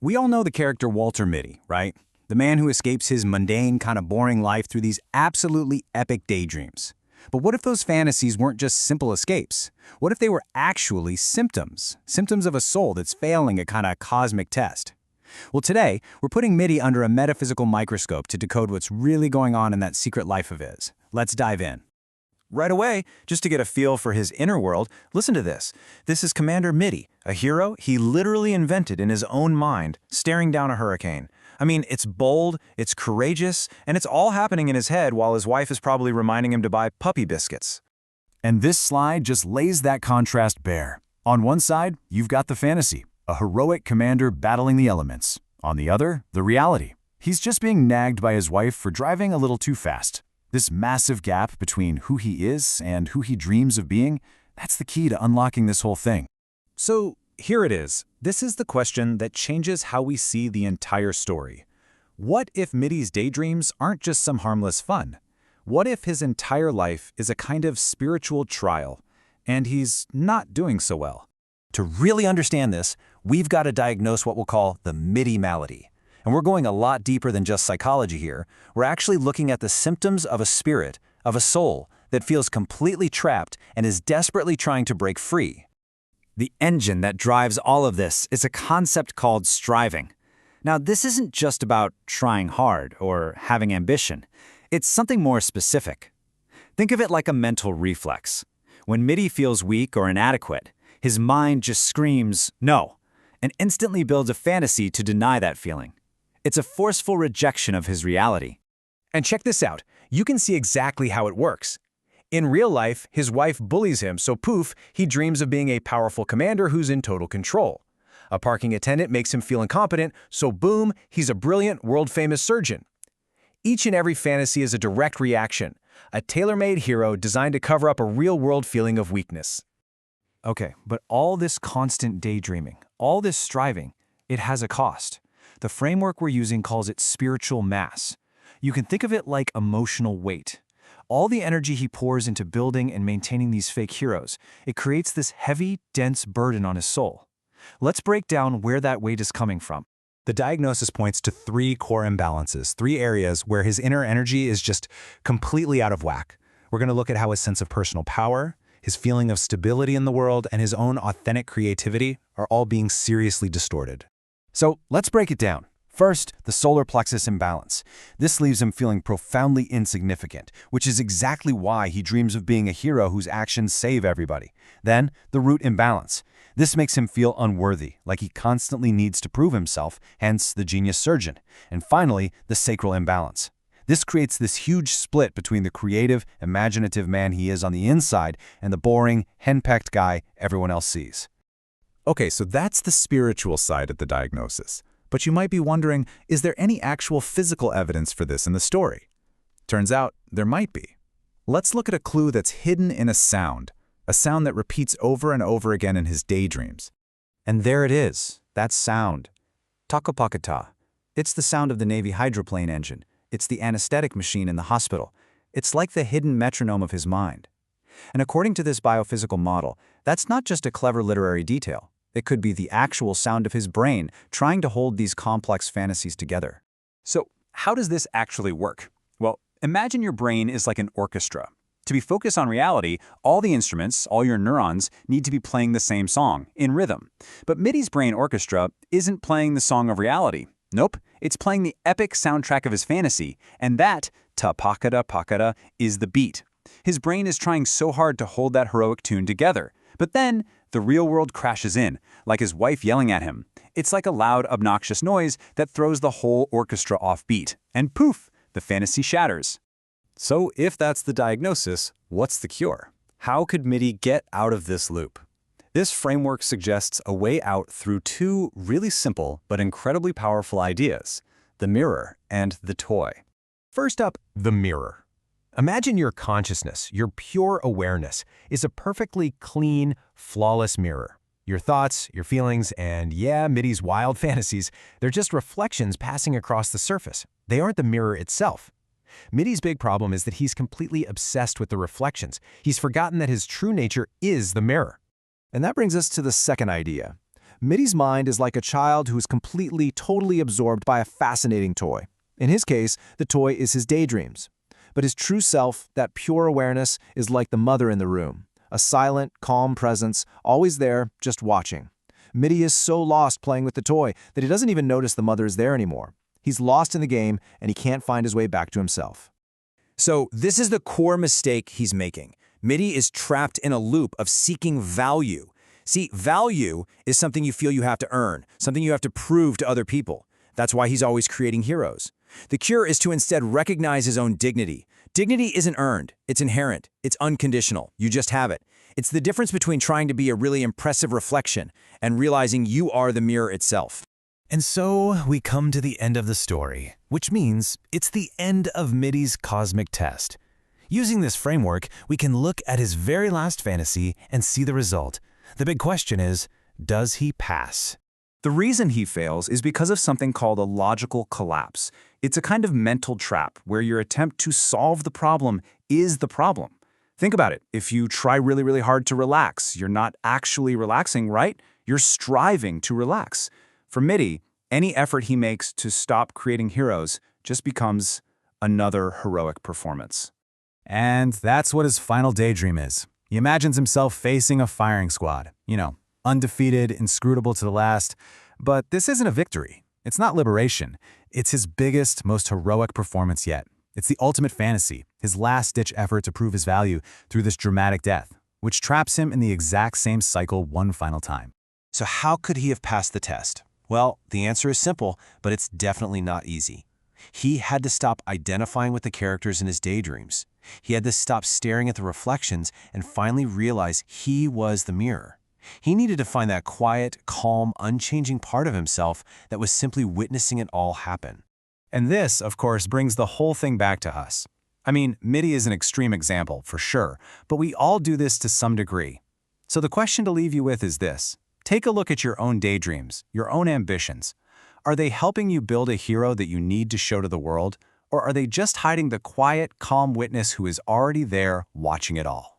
We all know the character Walter Mitty, right? The man who escapes his mundane, kind of boring life through these absolutely epic daydreams. But what if those fantasies weren't just simple escapes? What if they were actually symptoms? Symptoms of a soul that's failing a kind of cosmic test. Well, today, we're putting Mitty under a metaphysical microscope to decode what's really going on in that secret life of his. Let's dive in. Right away, just to get a feel for his inner world, listen to this. This is Commander Mitty, a hero he literally invented in his own mind, staring down a hurricane. I mean, it's bold, it's courageous, and it's all happening in his head while his wife is probably reminding him to buy puppy biscuits. And this slide just lays that contrast bare. On one side, you've got the fantasy, a heroic commander battling the elements. On the other, the reality. He's just being nagged by his wife for driving a little too fast. This massive gap between who he is and who he dreams of being, that's the key to unlocking this whole thing. So here it is. This is the question that changes how we see the entire story. What if Mitty's daydreams aren't just some harmless fun? What if his entire life is a kind of spiritual trial, and he's not doing so well? To really understand this, we've got to diagnose what we'll call the Mitty malady. And we're going a lot deeper than just psychology here. We're actually looking at the symptoms of a spirit, of a soul, that feels completely trapped and is desperately trying to break free. The engine that drives all of this is a concept called striving. Now, this isn't just about trying hard or having ambition. It's something more specific. Think of it like a mental reflex. When Mitty feels weak or inadequate, his mind just screams, no, and instantly builds a fantasy to deny that feeling. It's a forceful rejection of his reality. And check this out. You can see exactly how it works. In real life, his wife bullies him, so poof, he dreams of being a powerful commander who's in total control. A parking attendant makes him feel incompetent, so boom, he's a brilliant, world-famous surgeon. Each and every fantasy is a direct reaction, a tailor-made hero designed to cover up a real-world feeling of weakness. Okay, but all this constant daydreaming, all this striving, it has a cost. The framework we're using calls it spiritual mass. You can think of it like emotional weight. All the energy he pours into building and maintaining these fake heroes, it creates this heavy, dense burden on his soul. Let's break down where that weight is coming from. The diagnosis points to three core imbalances, three areas where his inner energy is just completely out of whack. We're going to look at how his sense of personal power, his feeling of stability in the world, and his own authentic creativity are all being seriously distorted. So let's break it down. First, the solar plexus imbalance. This leaves him feeling profoundly insignificant, which is exactly why he dreams of being a hero whose actions save everybody. Then, the root imbalance. This makes him feel unworthy, like he constantly needs to prove himself, hence the genius surgeon. And finally, the sacral imbalance. This creates this huge split between the creative, imaginative man he is on the inside and the boring, henpecked guy everyone else sees. Okay, so that's the spiritual side of the diagnosis. But you might be wondering, is there any actual physical evidence for this in the story? Turns out, there might be. Let's look at a clue that's hidden in a sound that repeats over and over again in his daydreams. And there it is, that sound. Pocketa-pocketa. It's the sound of the Navy hydroplane engine. It's the anesthetic machine in the hospital. It's like the hidden metronome of his mind. And according to this biophysical model, that's not just a clever literary detail. It could be the actual sound of his brain trying to hold these complex fantasies together. So, how does this actually work? Well, imagine your brain is like an orchestra. To be focused on reality, all the instruments, all your neurons, need to be playing the same song, in rhythm. But Mitty's brain orchestra isn't playing the song of reality. Nope, it's playing the epic soundtrack of his fantasy, and that, pocketa-pocketa, is the beat. His brain is trying so hard to hold that heroic tune together. But then, the real world crashes in, like his wife yelling at him. It's like a loud, obnoxious noise that throws the whole orchestra off beat. And poof, the fantasy shatters. So if that's the diagnosis, what's the cure? How could Mitty get out of this loop? This framework suggests a way out through two really simple but incredibly powerful ideas: the mirror and the toy. First up, the mirror. Imagine your consciousness, your pure awareness, is a perfectly clean, flawless mirror. Your thoughts, your feelings, and yeah, Mitty's wild fantasies, they're just reflections passing across the surface. They aren't the mirror itself. Mitty's big problem is that he's completely obsessed with the reflections. He's forgotten that his true nature is the mirror. And that brings us to the second idea. Mitty's mind is like a child who is completely, totally absorbed by a fascinating toy. In his case, the toy is his daydreams. But his true self, that pure awareness, is like the mother in the room, a silent, calm presence, always there, just watching. Mitty is so lost playing with the toy that he doesn't even notice the mother is there anymore. He's lost in the game, and he can't find his way back to himself. So this is the core mistake he's making. Mitty is trapped in a loop of seeking value. See, value is something you feel you have to earn, something you have to prove to other people. That's why he's always creating heroes. The cure is to instead recognize his own dignity. Dignity isn't earned, it's inherent, it's unconditional, you just have it. It's the difference between trying to be a really impressive reflection and realizing you are the mirror itself. And so we come to the end of the story, which means it's the end of Mitty's cosmic test. Using this framework, we can look at his very last fantasy and see the result. The big question is, does he pass? The reason he fails is because of something called a logical collapse. It's a kind of mental trap where your attempt to solve the problem is the problem. Think about it. If you try really, really hard to relax, you're not actually relaxing, right? You're striving to relax. For Mitty, any effort he makes to stop creating heroes just becomes another heroic performance. And that's what his final daydream is. He imagines himself facing a firing squad. Undefeated, inscrutable to the last. But this isn't a victory. It's not liberation. It's his biggest, most heroic performance yet. It's the ultimate fantasy, his last-ditch effort to prove his value through this dramatic death, which traps him in the exact same cycle one final time. So how could he have passed the test? Well, the answer is simple, but it's definitely not easy. He had to stop identifying with the characters in his daydreams. He had to stop staring at the reflections and finally realize he was the mirror. He needed to find that quiet, calm, unchanging part of himself that was simply witnessing it all happen. And this, of course, brings the whole thing back to us. I mean, Mitty is an extreme example, for sure, but we all do this to some degree. So the question to leave you with is this. Take a look at your own daydreams, your own ambitions. Are they helping you build a hero that you need to show to the world, or are they just hiding the quiet, calm witness who is already there watching it all?